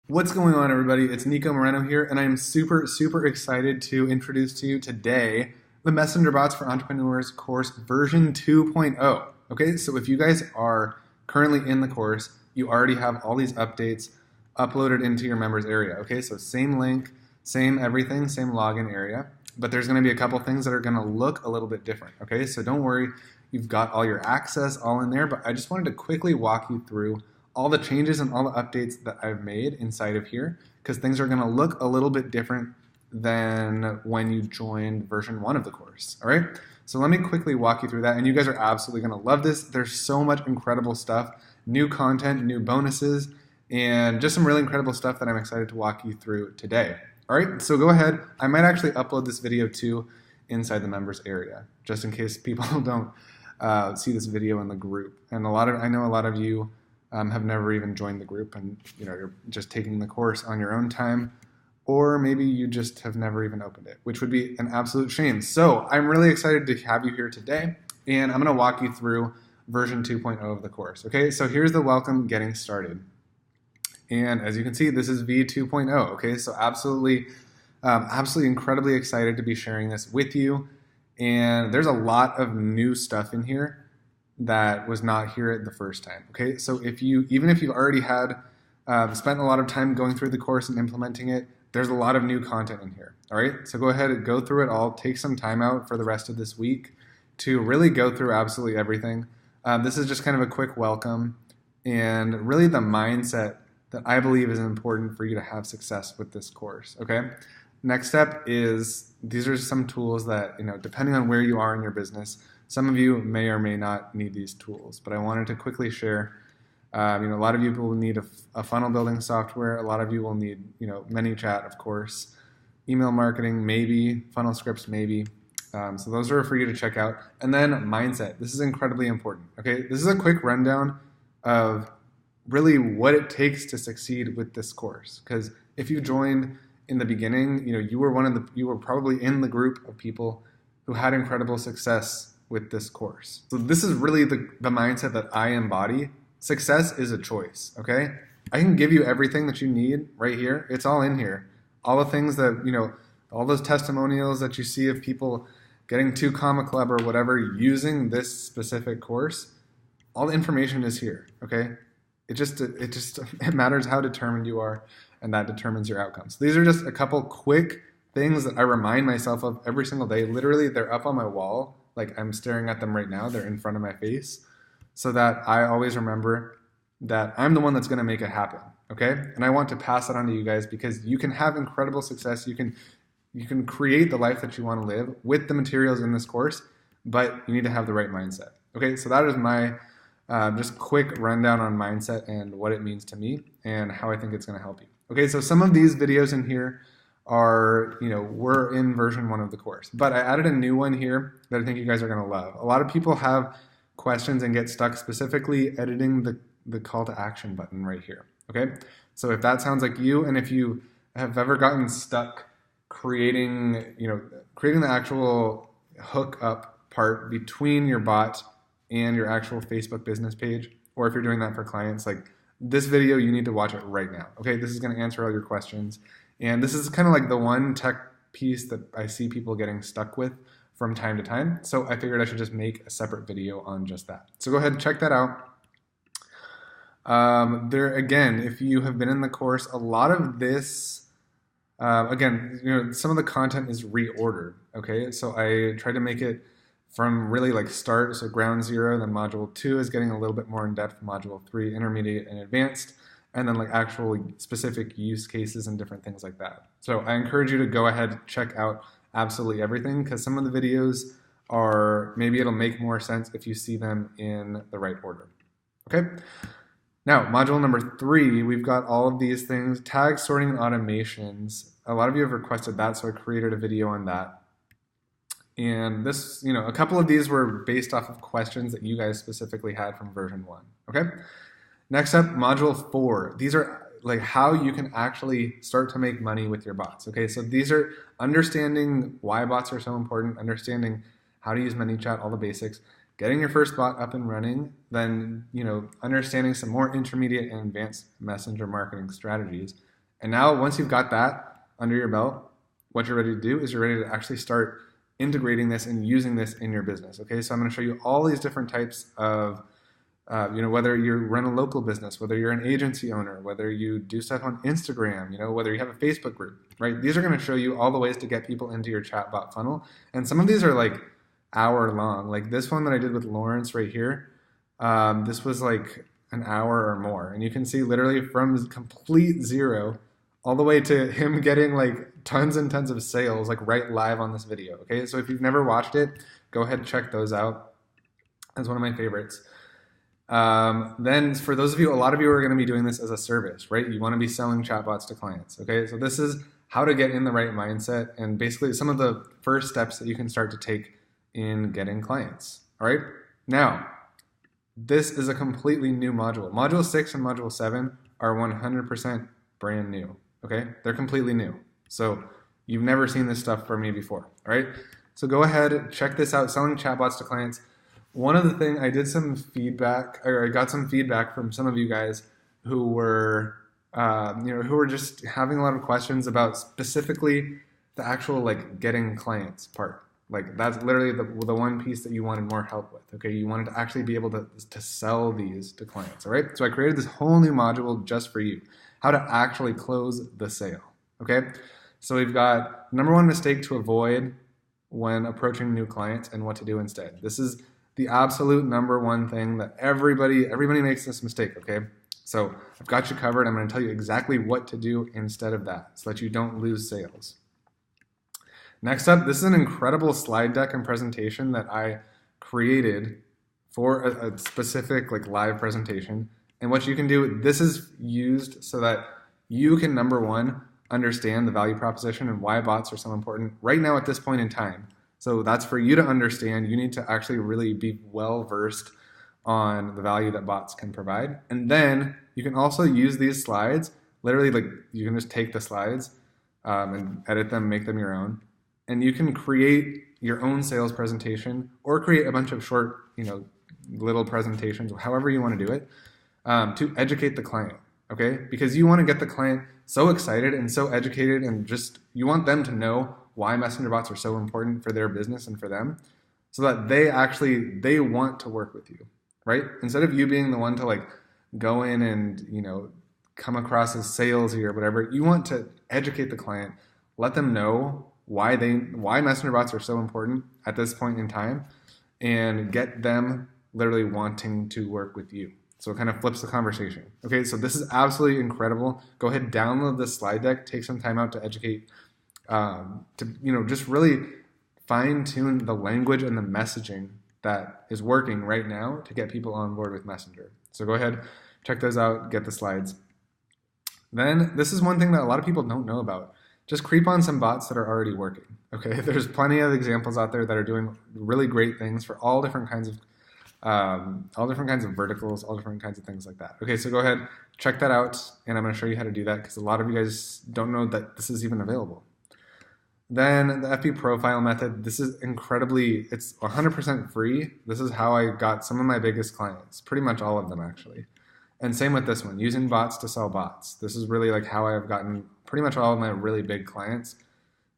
What's going on, everybody? It's Nico Moreno here, and I'm super excited to introduce to you today the Messenger Bots for Entrepreneurs course version 2.0. Okay, so if you guys are currently in the course, you already have all these updates uploaded into your members area. Okay, so same link, same everything, same login area, but there's going to be a couple things that are going to look a little bit different. Okay, so don't worry, you've got all your access all in there, but I just wanted to quickly walk you through all the changes and all the updates that I've made inside of here, because things are going to look a little bit different than when you joined version 1 of the course. All right, so let me quickly walk you through that, and you guys are absolutely going to love this. There's so much incredible stuff, new content, new bonuses, and just some really incredible stuff that I'm excited to walk you through today. All right, so go ahead. I might actually upload this video too inside the members area, just in case people don't see this video in the group. And I know a lot of you have never even joined the group, and you're just taking the course on your own time, or maybe you just have never even opened it, which would be an absolute shame. So I'm really excited to have you here today, and I'm going to walk you through version 2.0 of the course. Okay, so here's the welcome getting started, and as you can see, this is V 2.0. Okay, so absolutely incredibly excited to be sharing this with you, and there's a lot of new stuff in here that was not here the first time. Okay, so even if you've already had spent a lot of time going through the course and implementing it, there's a lot of new content in here. All right, so go ahead and go through it all. Take some time out for the rest of this week to really go through absolutely everything. This is just kind of a quick welcome and really the mindset that I believe is important for you to have success with this course. Okay, next step is these are some tools that, depending on where you are in your business, some of you may or may not need these tools, but I wanted to quickly share. A lot of you will need a funnel building software. A lot of you will need, ManyChat, of course, email marketing, maybe, funnel scripts, maybe. So those are for you to check out. And then mindset. This is incredibly important. Okay, this is a quick rundown of really what it takes to succeed with this course. Because if you joined in the beginning, you were probably in the group of people who had incredible success with this course. So this is really the mindset that I embody. Success is a choice, okay? I can give you everything that you need right here. It's all in here. All the things that, all those testimonials that you see of people getting to Comma Club or whatever using this specific course, all the information is here, okay? It matters how determined you are, and that determines your outcomes. These are just a couple quick things that I remind myself of every single day. Literally, they're up on my wall. Like I'm staring at them right now. They're in front of my face, so that I always remember that I'm the one that's going to make it happen. Okay, and I want to pass that on to you guys because you can have incredible success. You can create the life that you want to live with the materials in this course, but you need to have the right mindset. Okay, so that is my just quick rundown on mindset and what it means to me and how I think it's going to help you. Okay, so some of these videos in here are, we're in version 1 of the course, but I added a new one here that I think you guys are going to love. A lot of people have questions and get stuck specifically editing the call to action button right here. Okay, so if that sounds like you, and if you have ever gotten stuck creating the actual hook up part between your bot and your actual Facebook business page, or if you're doing that for clients, like this video, you need to watch it right now. Okay, this is going to answer all your questions. And this is kind of like the one tech piece that I see people getting stuck with from time to time. So I figured I should just make a separate video on just that. So go ahead and check that out. Again, if you have been in the course, a lot of this, again, some of the content is reordered. Okay, so I tried to make it from really like start, so ground zero, then module 2 is getting a little bit more in depth, module 3, intermediate and advanced, and then like actual specific use cases and different things like that. So I encourage you to go ahead and check out absolutely everything, because some of the videos maybe it'll make more sense if you see them in the right order. Okay, now module number 3, we've got all of these things, tag sorting and automations. A lot of you have requested that, so I created a video on that. And this, a couple of these were based off of questions that you guys specifically had from version 1. Okay, next up, module 4. These are like how you can actually start to make money with your bots. Okay, so these are understanding why bots are so important, understanding how to use ManyChat, all the basics, getting your first bot up and running, then understanding some more intermediate and advanced messenger marketing strategies, And now once you've got that under your belt, what you're ready to do is you're ready to actually start integrating this and using this in your business. Okay, so I'm going to show you all these different types of whether you run a local business, whether you're an agency owner, whether you do stuff on Instagram, whether you have a Facebook group, right? These are going to show you all the ways to get people into your chatbot funnel. And some of these are like hour long. Like this one that I did with Lawrence right here, this was like an hour or more. And you can see literally from complete zero all the way to him getting like tons and tons of sales, like right live on this video. Okay, so if you've never watched it, go ahead and check those out. That's one of my favorites. Then for those of you, a lot of you are going to be doing this as a service, right? You want to be selling chatbots to clients. Okay, so this is how to get in the right mindset and basically some of the first steps that you can start to take in getting clients. All right, now this is a completely new module. Module 6 and Module 7 are 100% brand new. Okay, they're completely new. So you've never seen this stuff from me before. All right, so go ahead, check this out, selling chatbots to clients. One of the things, I did some feedback, or I got some feedback from some of you guys who were, who were just having a lot of questions about specifically the actual like getting clients part. Like that's literally the one piece that you wanted more help with. Okay, you wanted to actually be able to sell these to clients. All right, so I created this whole new module just for you, how to actually close the sale. Okay, so we've got number one mistake to avoid when approaching new clients and what to do instead. This is the absolute number one thing that everybody makes this mistake, okay? So I've got you covered. I'm going to tell you exactly what to do instead of that so that you don't lose sales. Next up, this is an incredible slide deck and presentation that I created for a specific like live presentation. And what you can do, this is used so that you can, number one, understand the value proposition and why bots are so important right now at this point in time. So that's for you to understand. You need to actually really be well versed on the value that bots can provide. And then you can also use these slides, literally like you can just take the slides and edit them, make them your own. And you can create your own sales presentation or create a bunch of short, little presentations, however you want to do it, to educate the client, okay? Because you want to get the client so excited and so educated and just, you want them to know why messenger bots are so important for their business and for them, so that they want to work with you, right? Instead of you being the one to like go in and, come across as salesy or whatever, you want to educate the client, let them know why messenger bots are so important at this point in time, and get them literally wanting to work with you. So it kind of flips the conversation. Okay, so this is absolutely incredible. Go ahead, download this slide deck, take some time out to educate, just really fine tune the language and the messaging that is working right now to get people on board with Messenger. So go ahead, check those out, get the slides. Then this is one thing that a lot of people don't know about. Just creep on some bots that are already working. Okay, there's plenty of examples out there that are doing really great things for all different kinds of verticals, all different kinds of things like that. Okay, so go ahead, check that out, and I'm going to show you how to do that because a lot of you guys don't know that this is even available. Then the FB profile method, this is it's 100% free. This is how I got some of my biggest clients, pretty much all of them actually. And same with this one, using bots to sell bots. This is really like how I've gotten pretty much all of my really big clients.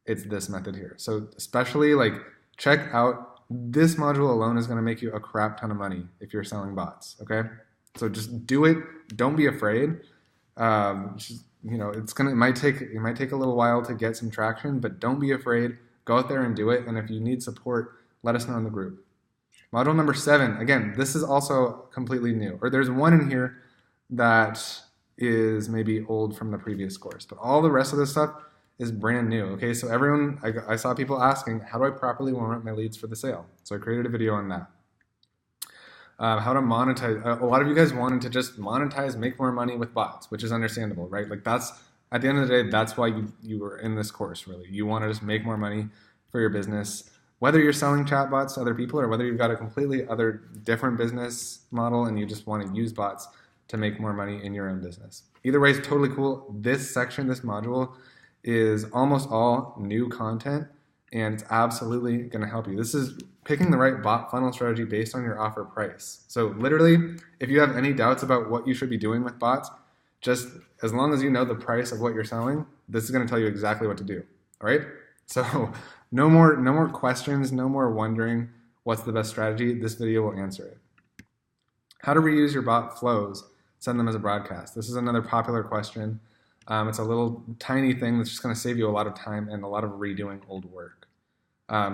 It's this method here. So especially like check out, this module alone is going to make you a crap ton of money if you're selling bots, okay? So just do it. Don't be afraid. It might take a little while to get some traction, but don't be afraid. Go out there and do it. And if you need support, let us know in the group. Module number 7, again, this is also completely new. Or there's one in here that is maybe old from the previous course, but all the rest of this stuff is brand new. Okay, so everyone, I saw people asking, how do I properly warm up my leads for the sale? So I created a video on that. How to monetize. A lot of you guys wanted to just monetize, make more money with bots, which is understandable, right? Like that's, at the end of the day, that's why you were in this course, really. You want to just make more money for your business, whether you're selling chatbots to other people or whether you've got a completely other different business model and you just want to use bots to make more money in your own business. Either way is totally cool. This section, this module is almost all new content, and it's absolutely going to help you. This is picking the right bot funnel strategy based on your offer price. So literally, if you have any doubts about what you should be doing with bots, just as long as you know the price of what you're selling, this is going to tell you exactly what to do. All right. So no more questions, no more wondering what's the best strategy. This video will answer it. How to reuse your bot flows, send them as a broadcast. This is another popular question. It's a little tiny thing that's just going to save you a lot of time and a lot of redoing old work.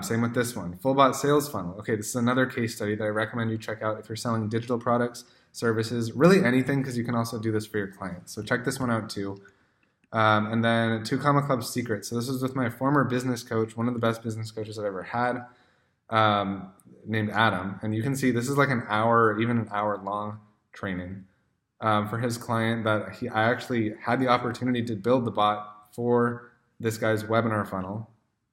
Same with this one, full bot sales funnel. Okay, this is another case study that I recommend you check out if you're selling digital products, services, really anything, because you can also do this for your clients. So check this one out too. And then 2 Comma Club secrets. So this is with my former business coach, one of the best business coaches I've ever had, named Adam. And you can see this is like an hour, even an hour long training for his client that I actually had the opportunity to build the bot for this guy's webinar funnel.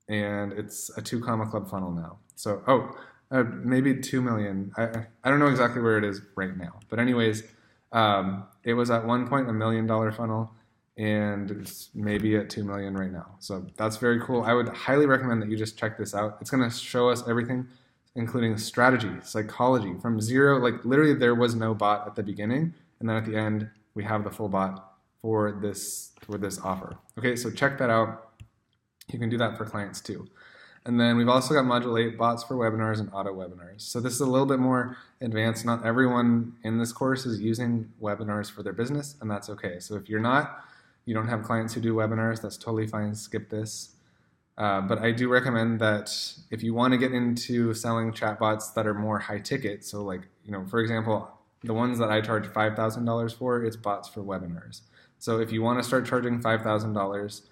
And it's a 2 Comma Club funnel now. So, maybe 2 million. I don't know exactly where it is right now. But anyways, it was at one point $1 million funnel, and it's maybe at 2 million right now. So that's very cool. I would highly recommend that you just check this out. It's going to show us everything, including strategy, psychology, from zero. Like literally there was no bot at the beginning. And then at the end, we have the full bot for this offer. Okay, so check that out. You can do that for clients too. And then we've also got Module 8, bots for webinars and auto webinars. So this is a little bit more advanced. Not everyone in this course is using webinars for their business, and that's okay. So if you're not, you don't have clients who do webinars, that's totally fine, skip this. But I do recommend that if you want to get into selling chatbots that are more high ticket, so like, for example, the ones that I charge $5,000 for, it's bots for webinars. So if you want to start charging $5,000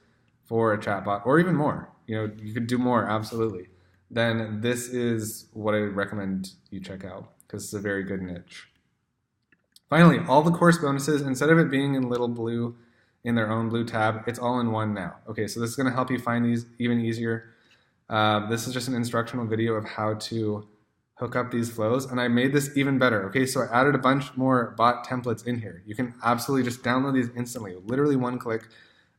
for a chatbot, or even more, you could do more, absolutely, then this is what I recommend you check out, because it's a very good niche. Finally, all the course bonuses, instead of it being in little blue, in their own blue tab, it's all in one now. Okay, so this is gonna help you find these even easier. This is just an instructional video of how to hook up these flows, and I made this even better. Okay, so I added a bunch more bot templates in here. You can absolutely just download these instantly, literally one click.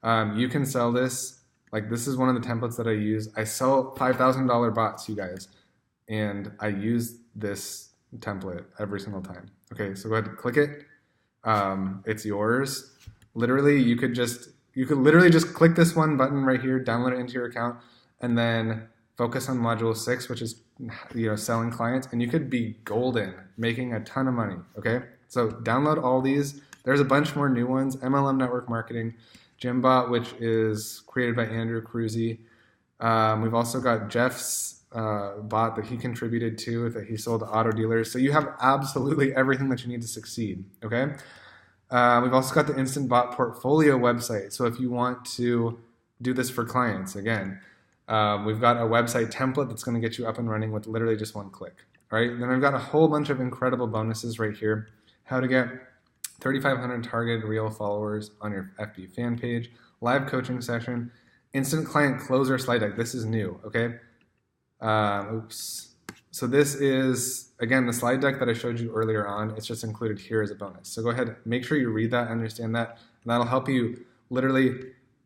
You can sell this. Like this is one of the templates that I use. I sell $5,000 bots, you guys, and I use this template every single time. Okay, so go ahead and click it. It's yours. Literally, you could literally just click this one button right here, download it into your account, and then focus on module 6, which is selling clients, and you could be golden, making a ton of money. Okay, so download all these. There's a bunch more new ones. MLM network marketing, Gymbot, which is created by Andrew Cruzy. We've also got Jeff's bot that he contributed to, that he sold to auto dealers. So you have absolutely everything that you need to succeed. Okay. We've also got the Instant Bot Portfolio website. So if you want to do this for clients, again, we've got a website template that's going to get you up and running with literally just one click. All right. Then I've got a whole bunch of incredible bonuses right here. How to get 3,500 targeted real followers on your FB fan page, live coaching session, instant client closer slide deck. This is new, okay? So this is, again, the slide deck that I showed you earlier on. It's just included here as a bonus. So go ahead, make sure you read that, understand that, and that'll help you literally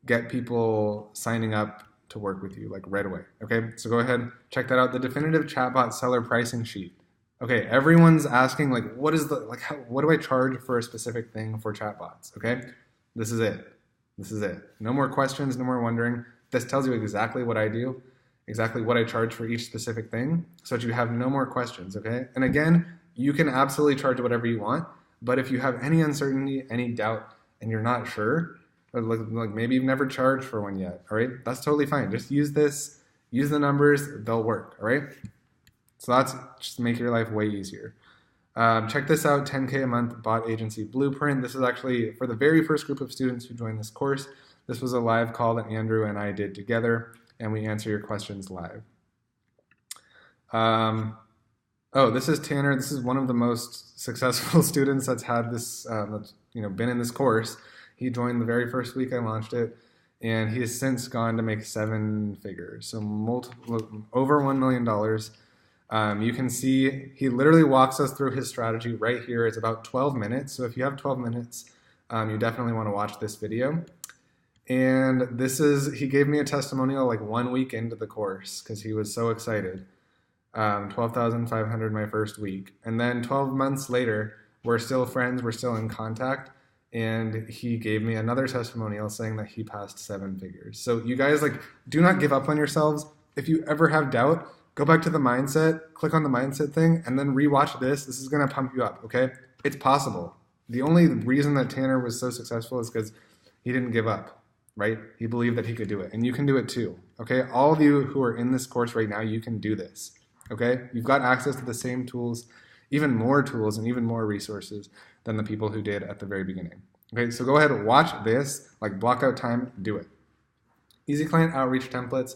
get people signing up to work with you like right away, okay? So go ahead, check that out. The definitive chatbot seller pricing sheet. Okay, everyone's asking what do I charge for a specific thing for chatbots? Okay, this is it. This is it. No more questions, no more wondering. This tells you exactly what I do, exactly what I charge for each specific thing, so that you have no more questions. Okay, and again, you can absolutely charge whatever you want, but if you have any uncertainty, any doubt, and you're not sure, or like maybe you've never charged for one yet, all right, that's totally fine. Just use this, use the numbers, they'll work. All right. So that's just to make your life way easier. Check this out, 10K a month bot agency blueprint. This is actually for the very first group of students who joined this course. This was a live call that Andrew and I did together, and we answer your questions live. This is Tanner. This is one of the most successful students that's had this, been in this course. He joined the very first week I launched it, and he has since gone to make 7 figures, so over $1 million. You can see he literally walks us through his strategy right here. It's about 12 minutes. So if you have 12 minutes, you definitely want to watch this video. And he gave me a testimonial like 1 week into the course because he was so excited. 12,500 my first week. And then 12 months later, we're still friends. We're still in contact. and he gave me another testimonial saying that he passed 7 figures. So you guys, like, do not give up on yourselves. If you ever have doubt, go back to the mindset, click on the mindset thing, and then rewatch this. This is going to pump you up, okay? It's possible. The only reason that Tanner was so successful is because he didn't give up, right? He believed that he could do it, and you can do it too, okay? All of you who are in this course right now, you can do this, okay? You've got access to the same tools, even more tools and even more resources than the people who did at the very beginning. Okay, so go ahead and watch this, like block out time, do it. Easy client outreach templates.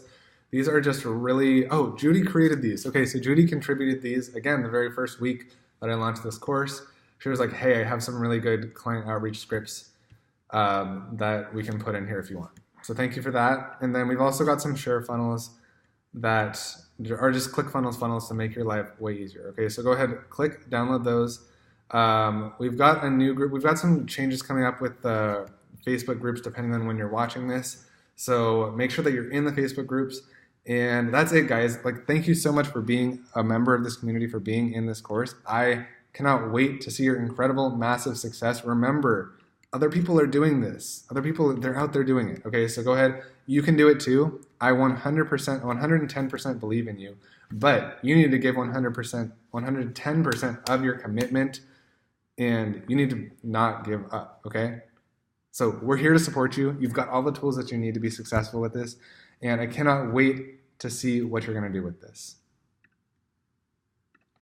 These are just really, oh, Judy created these. Okay, so Judy contributed these, again, the very first week that I launched this course. She was like, hey, I have some really good client outreach scripts that we can put in here if you want. So thank you for that. And then we've also got some share funnels that are just funnels to make your life way easier. Okay, so go ahead, click, download those. We've got a new group. We've got some changes coming up with the Facebook groups depending on when you're watching this. So make sure that you're in the Facebook groups. And that's it, guys. Like, thank you so much for being a member of this community, for being in this course. I cannot wait to see your incredible, massive success. Remember, other people are doing this. Other people, they're out there doing it. Okay, so go ahead. You can do it too. I 100%, 110% believe in you. But you need to give 100%, 110% of your commitment, and you need to not give up, okay? So we're here to support you. You've got all the tools that you need to be successful with this, and I cannot wait to see what you're going to do with this.